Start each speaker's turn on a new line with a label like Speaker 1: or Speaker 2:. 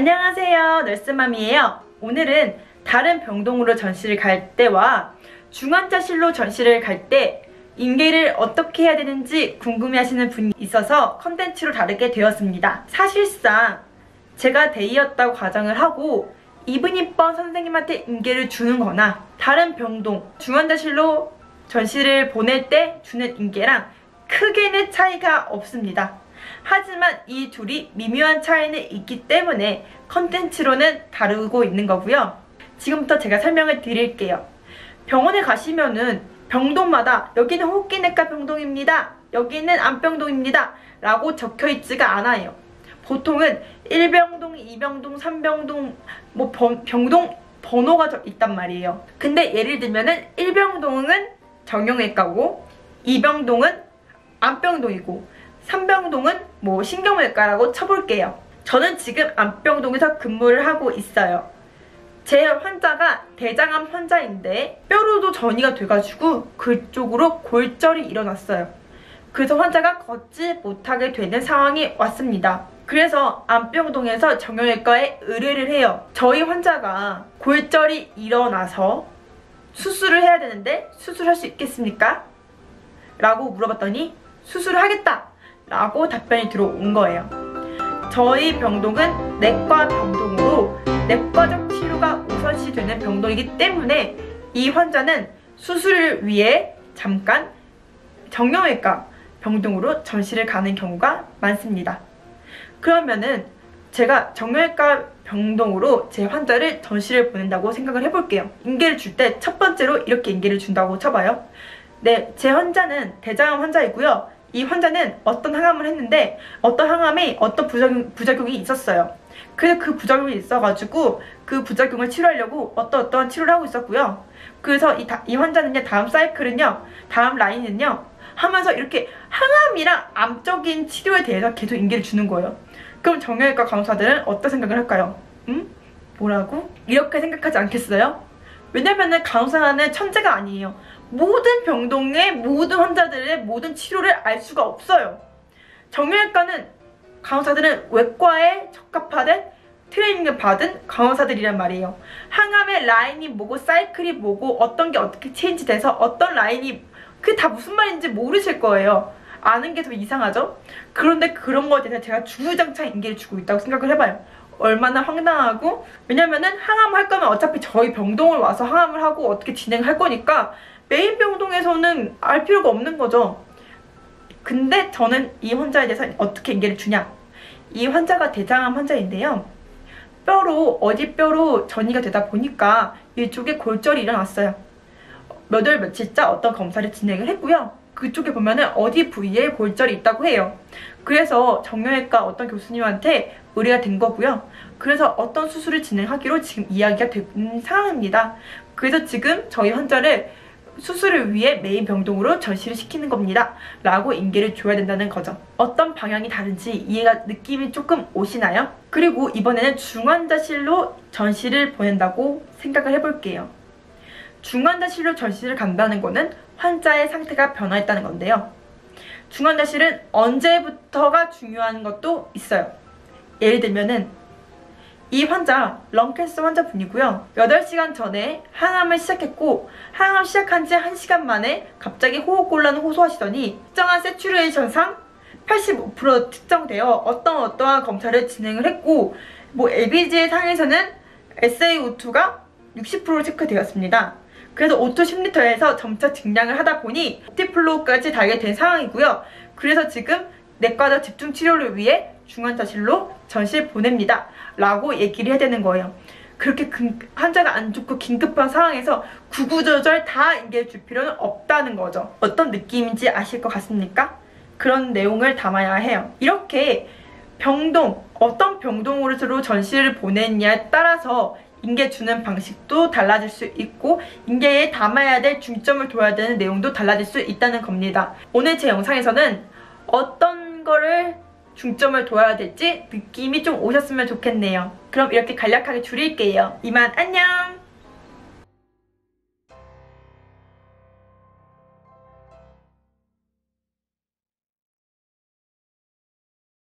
Speaker 1: 안녕하세요, 널스맘이에요. 오늘은 다른 병동으로 전시를 갈 때와 중환자실로 전시를 갈 때 인계를 어떻게 해야 되는지 궁금해하시는 분이 있어서 컨텐츠로 다루게 되었습니다. 사실상 제가 대이였다고 가정을 하고 이분이번 선생님한테 인계를 주는 거나 다른 병동, 중환자실로 전시를 보낼 때 주는 인계랑 크게는 차이가 없습니다. 하지만 이 둘이 미묘한 차이는 있기 때문에 컨텐츠로는 다루고 있는 거고요. 지금부터 제가 설명을 드릴게요. 병원에 가시면은 병동마다 여기는 호흡기내과 병동입니다, 여기는 암병동입니다 라고 적혀있지가 않아요. 보통은 1병동, 2병동, 3병동, 병동 번호가 있단 말이에요. 근데 예를 들면은 1병동은 정형외과고 2병동은 암병동이고 3병동은 신경외과라고 쳐볼게요. 저는 지금 암병동에서 근무를 하고 있어요. 제 환자가 대장암 환자인데 뼈로도 전이가 돼가지고 그쪽으로 골절이 일어났어요. 그래서 환자가 걷지 못하게 되는 상황이 왔습니다. 그래서 암병동에서 정형외과에 의뢰를 해요. 저희 환자가 골절이 일어나서 수술을 해야 되는데 수술할 수 있겠습니까? 라고 물어봤더니 수술을 하겠다! 라고 답변이 들어온 거예요. 저희 병동은 내과 병동으로 내과적 치료가 우선시 되는 병동이기 때문에 이 환자는 수술을 위해 잠깐 정형외과 병동으로 전시를 가는 경우가 많습니다. 그러면은 제가 정형외과 병동으로 제 환자를 전시를 보낸다고 생각을 해볼게요. 인계를 줄 때 첫 번째로 이렇게 인계를 준다고 쳐봐요. 네, 제 환자는 대장암 환자이고요. 이 환자는 어떤 항암을 했는데 어떤 항암에 어떤 부작용이 있었어요. 그래서 그 부작용이 있어가지고 그 부작용을 치료하려고 어떠한 치료를 하고 있었고요. 그래서 이 환자는요, 다음 사이클은요, 다음 라인은요 하면서 이렇게 항암이랑 암적인 치료에 대해서 계속 인계를 주는 거예요. 그럼 정형외과 간호사들은 어떤 생각을 할까요? 뭐라고? 이렇게 생각하지 않겠어요? 왜냐면은 간호사는 천재가 아니에요. 모든 병동의 모든 환자들의 모든 치료를 알 수가 없어요. 정형외과는 간호사들은 외과에 적합하된 트레이닝을 받은 간호사들이란 말이에요. 항암의 라인이 뭐고 사이클이 뭐고 어떤 게 어떻게 체인지 돼서 어떤 라인이 그게 다 무슨 말인지 모르실 거예요. 아는 게 더 이상하죠? 그런데 그런 거에 대해서 제가 주구장창 인계를 주고 있다고 생각을 해봐요. 얼마나 황당하고, 왜냐면은 항암 할 거면 어차피 저희 병동을 와서 항암을 하고 어떻게 진행할 거니까 메인 병동에서는 알 필요가 없는 거죠. 근데 저는 이 환자에 대해서 어떻게 인계를 주냐? 이 환자가 대장암 환자인데요. 어디 뼈로 전이가 되다 보니까 이쪽에 골절이 일어났어요. 몇 월 며칠자 어떤 검사를 진행을 했고요. 그쪽에 보면은 어디 부위에 골절이 있다고 해요. 그래서 정형외과 어떤 교수님한테 의뢰가 된 거고요. 그래서 어떤 수술을 진행하기로 지금 이야기가 된 상황입니다. 그래서 지금 저희 환자를 수술을 위해 메인 병동으로 전시를 시키는 겁니다 라고 인계를 줘야 된다는 거죠. 어떤 방향이 다른지 느낌이 조금 오시나요? 그리고 이번에는 중환자실로 전시를 보낸다고 생각을 해볼게요. 중환자실로 전시를 간다는 거는 환자의 상태가 변화했다는 건데요. 중환자실은 언제부터가 중요한 것도 있어요. 예를 들면은 이 환자 런캔서 환자분이고요. 8시간 전에 항암을 시작했고 항암 시작한 지 1시간 만에 갑자기 호흡곤란을 호소하시더니 특정한 세츄레이션상 85% 특정되어 어떠한 검사를 진행을 했고 LBJ 상에서는 SaO2가 60% 체크되었습니다. 그래서 O2 10L에서 점차 증량을 하다 보니 티플로우까지 달게 된 상황이고요. 그래서 지금 내과적 집중 치료를 위해 중환자실로 전시를 보냅니다 라고 얘기를 해야 되는 거예요. 그렇게 환자가 안 좋고 긴급한 상황에서 구구절절 다 인계를 줄 필요는 없다는 거죠. 어떤 느낌인지 아실 것 같습니까? 그런 내용을 담아야 해요. 이렇게 어떤 병동으로 전시를 보냈냐에 따라서 인계 주는 방식도 달라질 수 있고 인계에 담아야 될 중점을 둬야 되는 내용도 달라질 수 있다는 겁니다. 오늘 제 영상에서는 어떤 거를 중점을 둬야 될지 느낌이 좀 오셨으면 좋겠네요. 그럼 이렇게 간략하게 줄일게요. 이만 안녕!